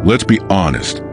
Let's be honest.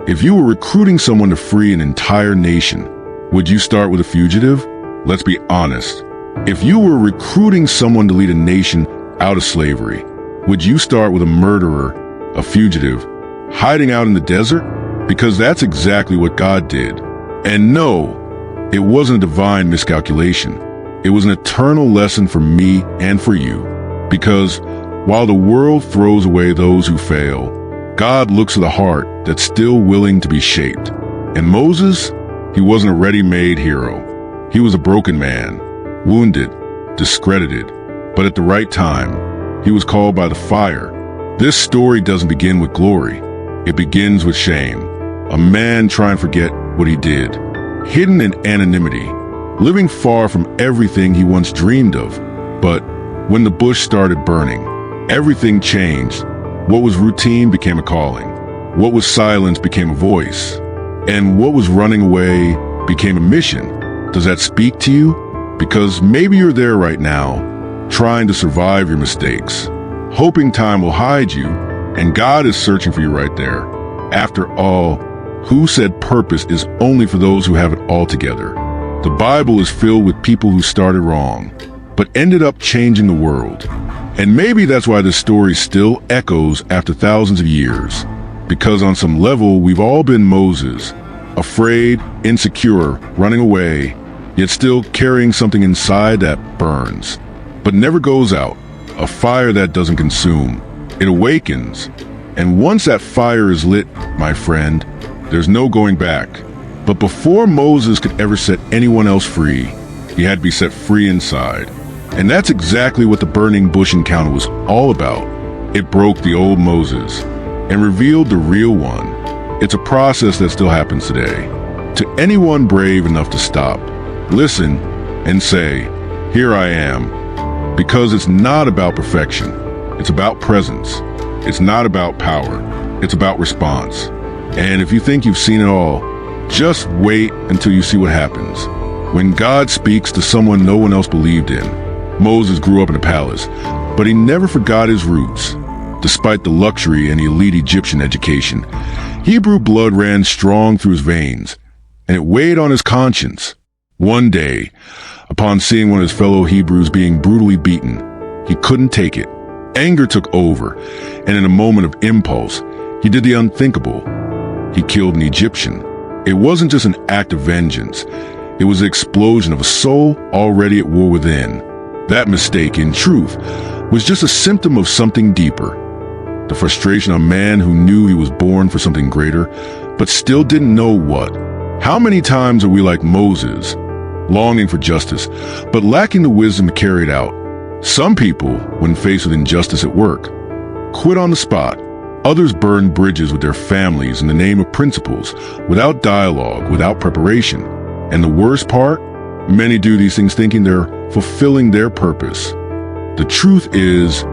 If you were recruiting someone to free an entire nation, would you start with a fugitive? Let's be honest. If you were recruiting someone to lead a nation out of slavery, would you start with a murderer, a fugitive, hiding out in the desert? Because that's exactly what God did. And no, it wasn't a divine miscalculation. It was an eternal lesson for me and for you. Because while the world throws away those who fail, God looks at the heart that's still willing to be shaped. And Moses, he wasn't a ready-made hero. He was a broken man, wounded, discredited, but at the right time, he was called by the fire. This story doesn't begin with glory. It begins with shame. A man trying to forget what he did, hidden in anonymity, living far from everything he once dreamed of. But when the bush started burning, everything changed. What was routine became a calling. What was silence became a voice. And what was running away became a mission. Does that speak to you? Because maybe you're there right now, trying to survive your mistakes, hoping time will hide you, and God is searching for you right there. After all, who said purpose is only for those who have it all together? The Bible is filled with people who started wrong, but ended up changing the world. And maybe that's why this story still echoes after thousands of years. Because on some level, we've all been Moses, afraid, insecure, running away, yet still carrying something inside that burns, but never goes out, a fire that doesn't consume. It awakens, and once that fire is lit, my friend, there's no going back. But before Moses could ever set anyone else free, he had to be set free inside. And that's exactly what the burning bush encounter was all about. It broke the old Moses and revealed the real one. It's a process that still happens today. To anyone brave enough to stop, listen, and say, "Here I am." Because it's not about perfection. It's about presence. It's not about power. It's about response. And if you think you've seen it all, just wait until you see what happens. When God speaks to someone no one else believed in. Moses grew up in a palace, but he never forgot his roots. Despite the luxury and elite Egyptian education, Hebrew blood ran strong through his veins, and it weighed on his conscience. One day, upon seeing one of his fellow Hebrews being brutally beaten, he couldn't take it. Anger took over, and in a moment of impulse, he did the unthinkable. He killed an Egyptian. It wasn't just an act of vengeance. It was the explosion of a soul already at war within. That mistake, in truth, was just a symptom of something deeper. The frustration of a man who knew he was born for something greater, but still didn't know what. How many times are we like Moses, longing for justice, but lacking the wisdom to carry it out? Some people, when faced with injustice at work, quit on the spot. Others burn bridges with their families in the name of principles, without dialogue, without preparation. And the worst part? Many do these things thinking they're fulfilling their purpose. The truth is,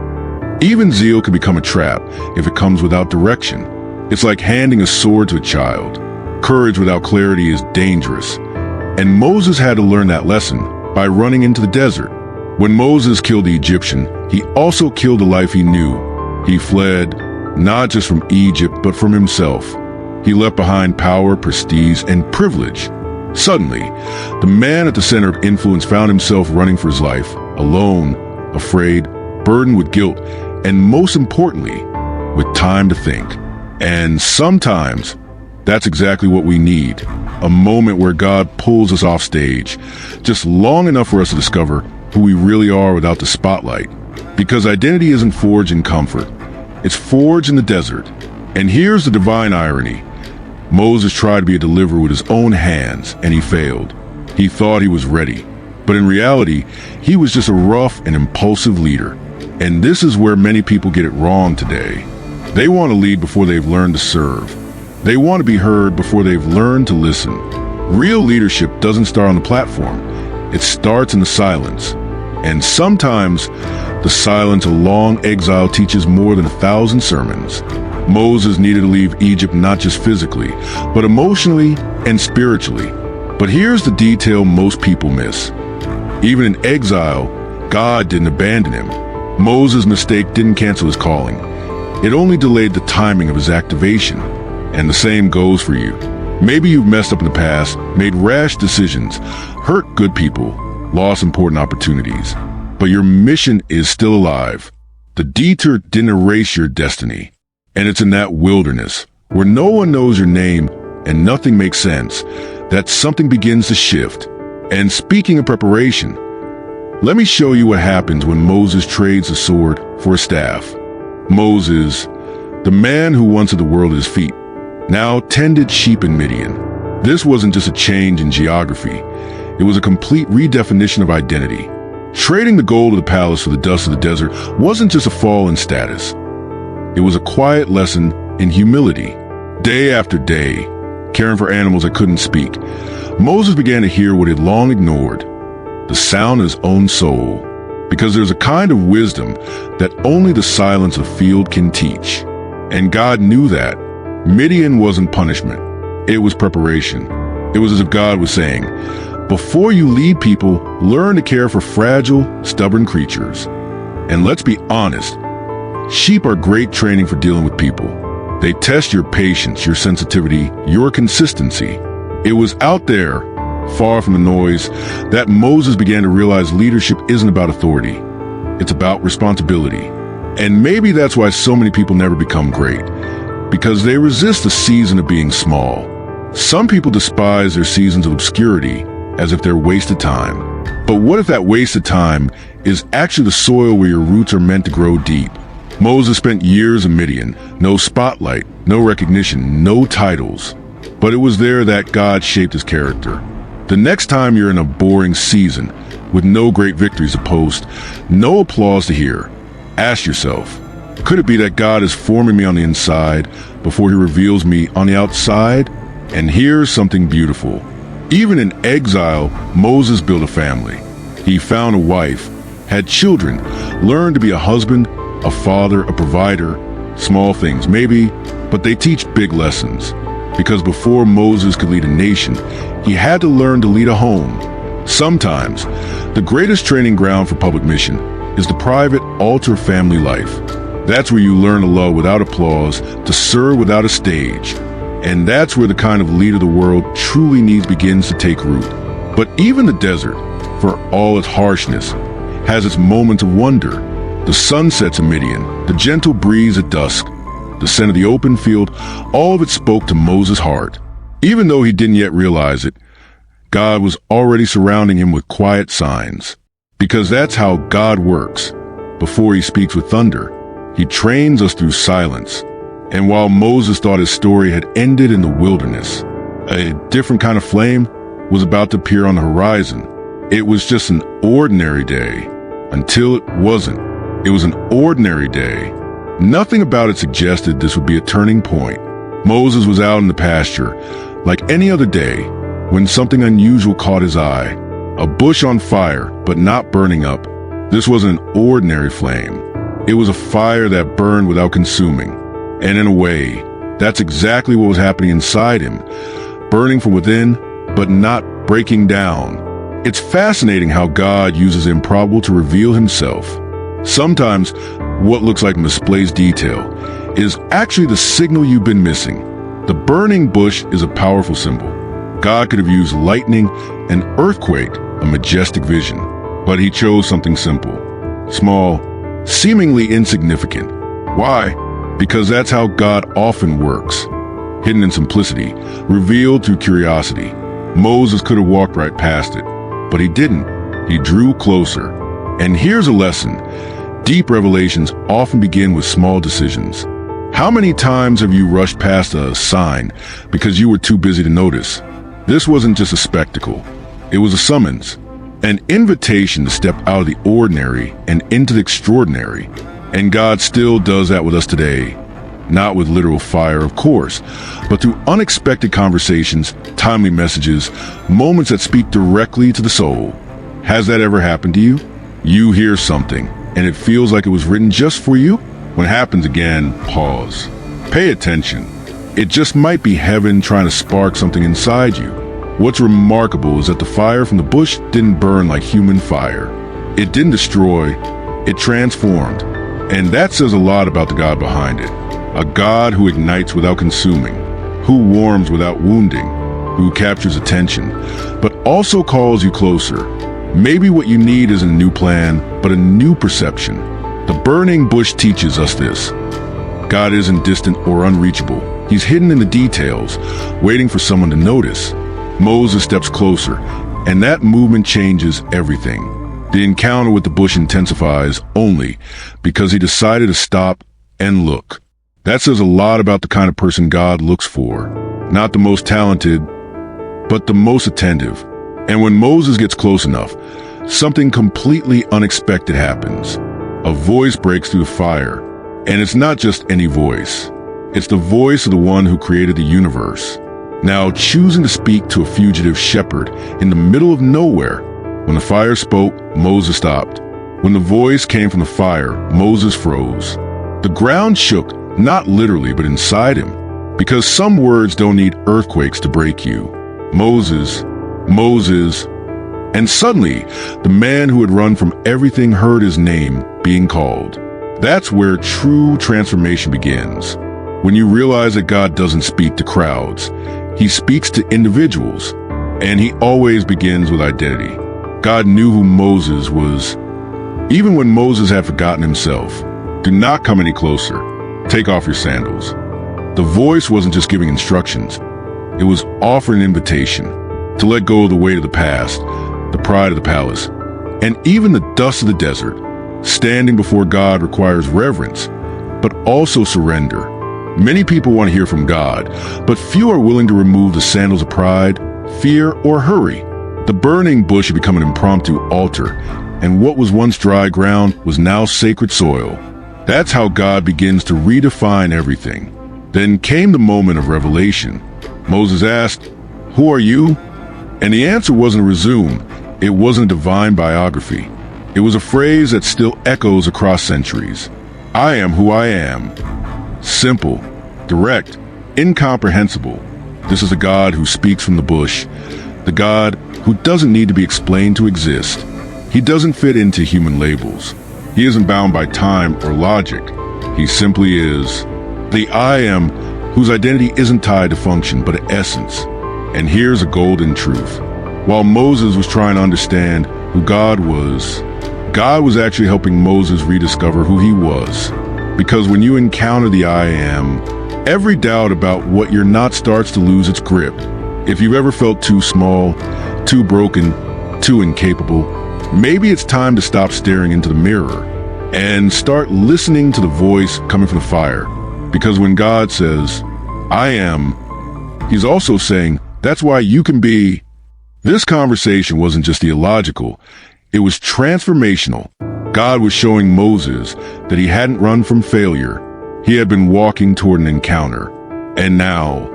even zeal can become a trap if it comes without direction. It's like handing a sword to a child. Courage without clarity is dangerous. And Moses had to learn that lesson by running into the desert. When Moses killed the Egyptian, he also killed the life he knew. He fled, not just from Egypt, but from himself. He left behind power, prestige, and privilege. Suddenly, the man at the center of influence found himself running for his life, alone, afraid, burdened with guilt, and most importantly, with time to think. And sometimes, that's exactly what we need. A moment where God pulls us off stage, just long enough for us to discover who we really are without the spotlight. Because identity isn't forged in comfort. It's forged in the desert. And here's the divine irony. Moses tried to be a deliverer with his own hands, and he failed. He thought he was ready. But in reality, he was just a rough and impulsive leader. And this is where many people get it wrong today. They want to lead before they've learned to serve. They want to be heard before they've learned to listen. Real leadership doesn't start on the platform. It starts in the silence. And sometimes, the silence of long exile teaches more than 1,000 sermons. Moses needed to leave Egypt not just physically, but emotionally and spiritually. But here's the detail most people miss. Even in exile, God didn't abandon him. Moses' mistake didn't cancel his calling. It only delayed the timing of his activation. And the same goes for you. Maybe you've messed up in the past, made rash decisions, hurt good people, lost important opportunities. But your mission is still alive. The detour didn't erase your destiny. And it's in that wilderness, where no one knows your name and nothing makes sense, that something begins to shift. And speaking of preparation, let me show you what happens when Moses trades a sword for a staff. Moses, the man who once had the world at his feet, now tended sheep in Midian. This wasn't just a change in geography. It was a complete redefinition of identity. Trading the gold of the palace for the dust of the desert wasn't just a fall in status. It was a quiet lesson in humility. Day after day, caring for animals that couldn't speak, Moses began to hear what he had long ignored, the sound of his own soul. Because there's a kind of wisdom that only the silence of field can teach. And God knew that. Midian wasn't punishment. It was preparation. It was as if God was saying, before you lead people, learn to care for fragile, stubborn creatures. And let's be honest, sheep are great training for dealing with people. They test your patience, your sensitivity, your consistency. It was out there, far from the noise, that Moses began to realize leadership isn't about authority. It's about responsibility. And maybe that's why so many people never become great, because they resist the season of being small. Some people despise their seasons of obscurity as if they're wasted time. But what if that wasted time is actually the soil where your roots are meant to grow deep? Moses spent years in Midian, no spotlight, no recognition, no titles. But it was there that God shaped his character. The next time you're in a boring season, with no great victories to post, no applause to hear, ask yourself, could it be that God is forming me on the inside before he reveals me on the outside? And here's something beautiful. Even in exile, Moses built a family. He found a wife, had children, learned to be a husband, a father, a provider. Small things, maybe, but they teach big lessons. Because before Moses could lead a nation, he had to learn to lead a home. Sometimes, the greatest training ground for public mission is the private altar family life. That's where you learn to love without applause, to serve without a stage. And that's where the kind of leader the world truly needs begins to take root. But even the desert, for all its harshness, has its moments of wonder. The sunsets in Midian, the gentle breeze at dusk, the scent of the open field, all of it spoke to Moses' heart. Even though he didn't yet realize it, God was already surrounding him with quiet signs. Because that's how God works. Before he speaks with thunder, he trains us through silence. And while Moses thought his story had ended in the wilderness, a different kind of flame was about to appear on the horizon. It was just an ordinary day, until it wasn't. It was an ordinary day. Nothing about it suggested this would be a turning point. Moses was out in the pasture, like any other day, when something unusual caught his eye. A bush on fire, but not burning up. This wasn't an ordinary flame. It was a fire that burned without consuming. And in a way, that's exactly what was happening inside him. Burning from within, but not breaking down. It's fascinating how God uses the improbable to reveal himself. Sometimes, what looks like misplaced detail is actually the signal you've been missing. The burning bush is a powerful symbol. God could have used lightning, an earthquake, a majestic vision. But he chose something simple, small, seemingly insignificant. Why? Because that's how God often works. Hidden in simplicity, revealed through curiosity. Moses could have walked right past it, but he didn't. He drew closer. And here's a lesson. Deep revelations often begin with small decisions. How many times have you rushed past a sign because you were too busy to notice? This wasn't just a spectacle. It was a summons, an invitation to step out of the ordinary and into the extraordinary. And God still does that with us today. Not with literal fire, of course, but through unexpected conversations, timely messages, moments that speak directly to the soul. Has that ever happened to you? You hear something, and it feels like it was written just for you? When it happens again, pause. Pay attention. It just might be heaven trying to spark something inside you. What's remarkable is that the fire from the bush didn't burn like human fire. It didn't destroy, it transformed. And that says a lot about the God behind it. A God who ignites without consuming, who warms without wounding, who captures attention, but also calls you closer. Maybe what you need isn't a new plan, but a new perception. The burning bush teaches us this. God isn't distant or unreachable. He's hidden in the details, waiting for someone to notice. Moses steps closer, and that movement changes everything. The encounter with the bush intensifies only because he decided to stop and look. That says a lot about the kind of person God looks for. Not the most talented, but the most attentive. And when Moses gets close enough, something completely unexpected happens. A voice breaks through the fire, and it's not just any voice. It's the voice of the one who created the universe. Now, choosing to speak to a fugitive shepherd in the middle of nowhere. When the fire spoke, Moses stopped. When the voice came from the fire, Moses froze. The ground shook, not literally, but inside him. Because some words don't need earthquakes to break you. Moses, and suddenly, the man who had run from everything heard his name being called. That's where true transformation begins. When you realize that God doesn't speak to crowds, he speaks to individuals, and he always begins with identity. God knew who Moses was, even when Moses had forgotten himself. Do not come any closer. Take off your sandals. The voice wasn't just giving instructions. It was offering an invitation to let go of the weight of the past, the pride of the palace, and even the dust of the desert. Standing before God requires reverence, but also surrender. Many people want to hear from God, but few are willing to remove the sandals of pride, fear, or hurry. The burning bush had become an impromptu altar, and what was once dry ground was now sacred soil. That's how God begins to redefine everything. Then came the moment of revelation. Moses asked, "Who are you?" And the answer wasn't a resume. It wasn't a divine biography. It was a phrase that still echoes across centuries. I am who I am. Simple, direct, incomprehensible. This is a God who speaks from the bush. The God who doesn't need to be explained to exist. He doesn't fit into human labels. He isn't bound by time or logic. He simply is. The I am, whose identity isn't tied to function but essence. And here's a golden truth. While Moses was trying to understand who God was actually helping Moses rediscover who he was. Because when you encounter the I am, every doubt about what you're not starts to lose its grip. If you've ever felt too small, too broken, too incapable, maybe it's time to stop staring into the mirror and start listening to the voice coming from the fire. Because when God says, I am, he's also saying, that's why you can be. This conversation wasn't just theological, it was transformational. God was showing Moses that he hadn't run from failure. He had been walking toward an encounter. And now,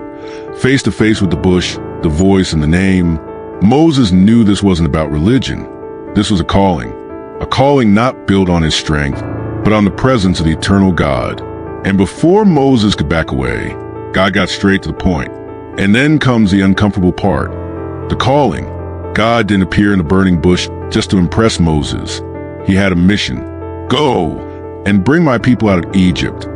face to face with the bush, the voice, and the name, Moses knew this wasn't about religion. This was a calling not built on his strength, but on the presence of the eternal God. And before Moses could back away, God got straight to the point. And then comes the uncomfortable part, the calling. God didn't appear in the burning bush just to impress Moses. He had a mission. Go and bring my people out of Egypt.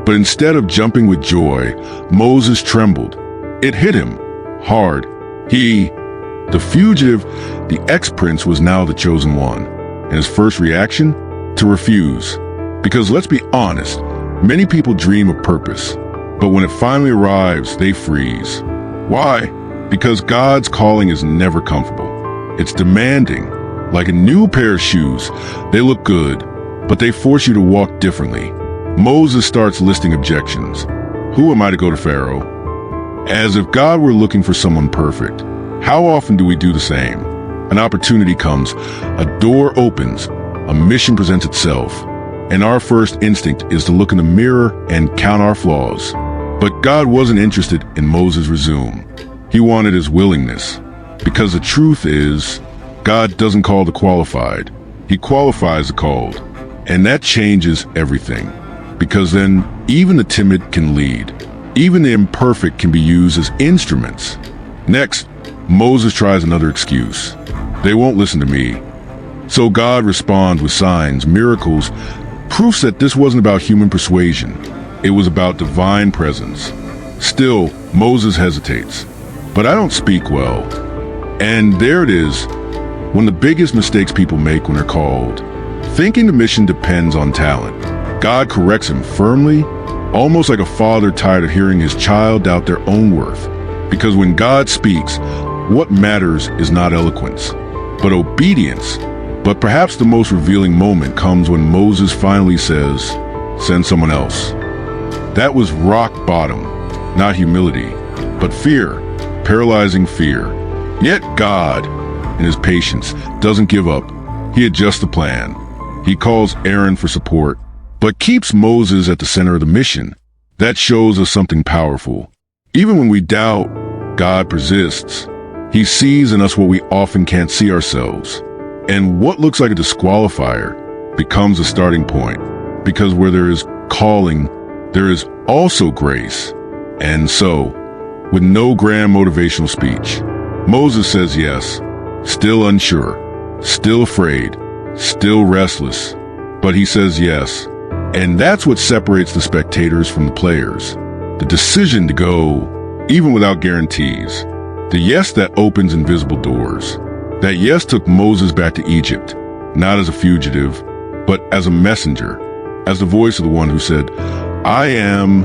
But instead of jumping with joy, Moses trembled. It hit him hard. The fugitive, the ex-prince, was now the chosen one. And his first reaction? To refuse. Because let's be honest, many people dream of purpose. But when it finally arrives, they freeze. Why? Because God's calling is never comfortable. It's demanding. Like a new pair of shoes, they look good, but they force you to walk differently. Moses starts listing objections. Who am I to go to Pharaoh? As if God were looking for someone perfect. How often do we do the same? An opportunity comes, a door opens, a mission presents itself, and our first instinct is to look in the mirror and count our flaws. But God wasn't interested in Moses' resume. He wanted his willingness. Because the truth is, God doesn't call the qualified. He qualifies the called. And that changes everything. Because then, even the timid can lead. Even the imperfect can be used as instruments. Next, Moses tries another excuse. They won't listen to me. So God responds with signs, miracles, proofs that this wasn't about human persuasion. It was about divine presence. Still, Moses hesitates. But I don't speak well. And there it is, one of the biggest mistakes people make when they're called. Thinking the mission depends on talent. God corrects him firmly, almost like a father tired of hearing his child doubt their own worth. Because when God speaks, what matters is not eloquence, but obedience. But perhaps the most revealing moment comes when Moses finally says, "Send someone else." That was rock bottom, not humility, but fear, paralyzing fear. Yet God, in his patience, doesn't give up. He adjusts the plan. He calls Aaron for support, but keeps Moses at the center of the mission. That shows us something powerful. Even when we doubt, God persists. He sees in us what we often can't see ourselves. And what looks like a disqualifier becomes a starting point. Because where there is calling, there is also grace. And so, with no grand motivational speech, Moses says yes, still unsure, still afraid, still restless, but he says yes. And that's what separates the spectators from the players. The decision to go, even without guarantees. The yes that opens invisible doors. That yes took Moses back to Egypt, not as a fugitive, but as a messenger, as the voice of the one who said, "I am."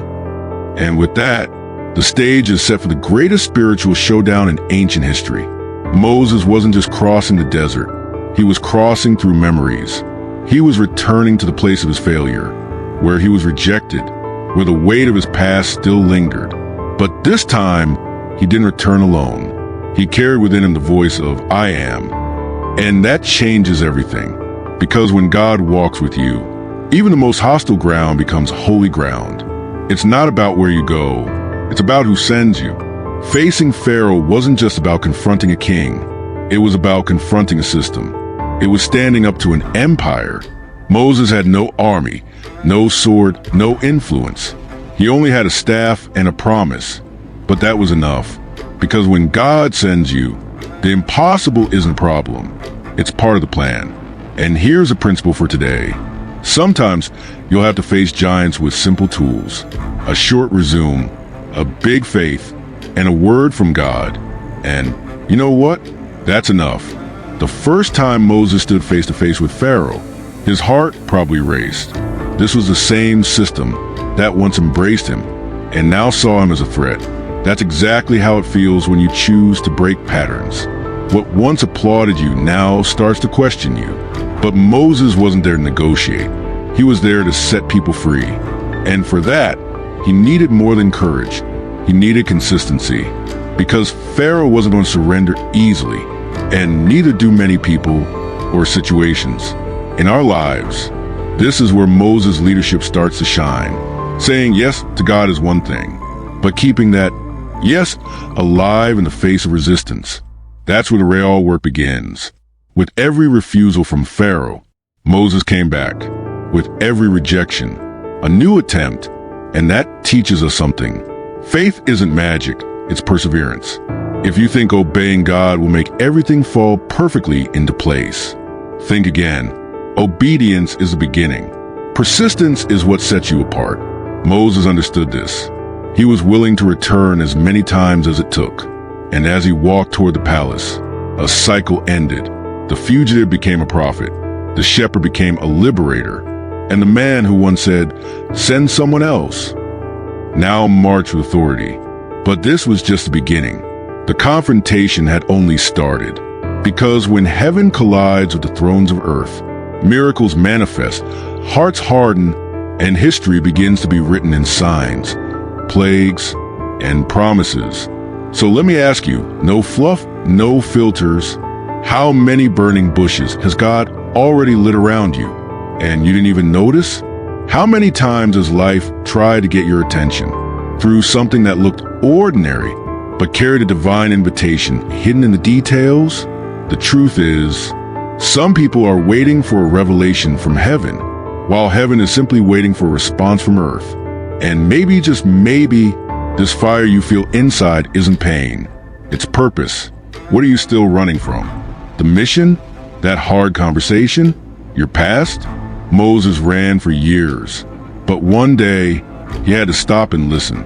And with that, the stage is set for the greatest spiritual showdown in ancient history. Moses wasn't just crossing the desert. He was crossing through memories. He was returning to the place of his failure, where he was rejected, where the weight of his past still lingered. But this time, he didn't return alone. He carried within him the voice of "I am." And that changes everything. Because when God walks with you, even the most hostile ground becomes holy ground. It's not about where you go. It's about who sends you. Facing Pharaoh wasn't just about confronting a king. It was about confronting a system. It was standing up to an empire. Moses had no army, no sword, no influence. He only had a staff and a promise. But that was enough. Because when God sends you, the impossible isn't a problem. It's part of the plan. And here's a principle for today. Sometimes you'll have to face giants with simple tools. A short resume, a big faith, and a word from God. And you know what? That's enough. The first time Moses stood face to face with Pharaoh, his heart probably raced. This was the same system that once embraced him and now saw him as a threat. That's exactly how it feels when you choose to break patterns. What once applauded you now starts to question you. But Moses wasn't there to negotiate. He was there to set people free. And for that, he needed more than courage. He needed consistency. Because Pharaoh wasn't going to surrender easily. And neither do many people or situations. In our lives, this is where Moses' leadership starts to shine. Saying yes to God is one thing, but keeping that yes alive in the face of resistance. That's where the real work begins. With every refusal from Pharaoh, Moses came back. With every rejection, a new attempt. And that teaches us something. Faith isn't magic, it's perseverance. If you think obeying God will make everything fall perfectly into place, think again. Obedience is the beginning. Persistence is what sets you apart. Moses understood this. He was willing to return as many times as it took. And as he walked toward the palace, a cycle ended. The fugitive became a prophet. The shepherd became a liberator. And the man who once said, "Send someone else," now marched with authority. But this was just the beginning. The confrontation had only started. Because when heaven collides with the thrones of earth, miracles manifest, hearts harden, and history begins to be written in signs, plagues, and promises. So let me ask you, no fluff, no filters, how many burning bushes has God already lit around you? And you didn't even notice? How many times has life tried to get your attention through something that looked ordinary, but carried a divine invitation hidden in the details? The truth is, some people are waiting for a revelation from heaven, while heaven is simply waiting for a response from earth. And maybe, just maybe, this fire you feel inside isn't pain. It's purpose. What are you still running from? The mission? That hard conversation? Your past? Moses ran for years, but one day he had to stop and listen.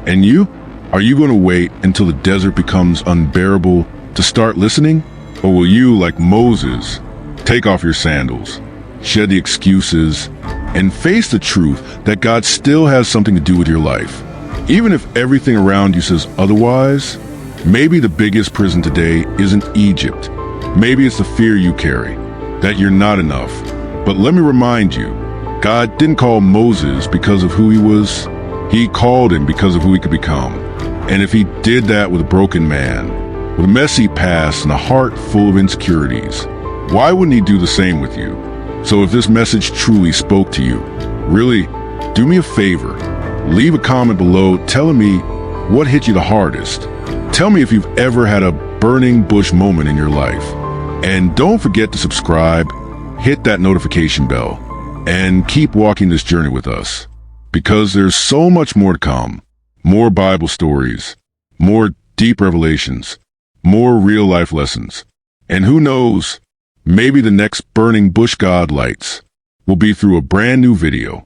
And you? Are you going to wait until the desert becomes unbearable to start listening? Or will you, like Moses, take off your sandals, shed the excuses, and face the truth that God still has something to do with your life? Even if everything around you says otherwise, maybe the biggest prison today isn't Egypt. Maybe it's the fear you carry, that you're not enough. But let me remind you, God didn't call Moses because of who he was. He called him because of who he could become. And if he did that with a broken man, with a messy past and a heart full of insecurities, why wouldn't he do the same with you? So if this message truly spoke to you, really, do me a favor. Leave a comment below telling me what hit you the hardest. Tell me if you've ever had a burning bush moment in your life. And don't forget to subscribe, hit that notification bell, and keep walking this journey with us. Because there's so much more to come. More Bible stories, more deep revelations, more real-life lessons. And who knows, maybe the next burning bush God lights will be through a brand new video.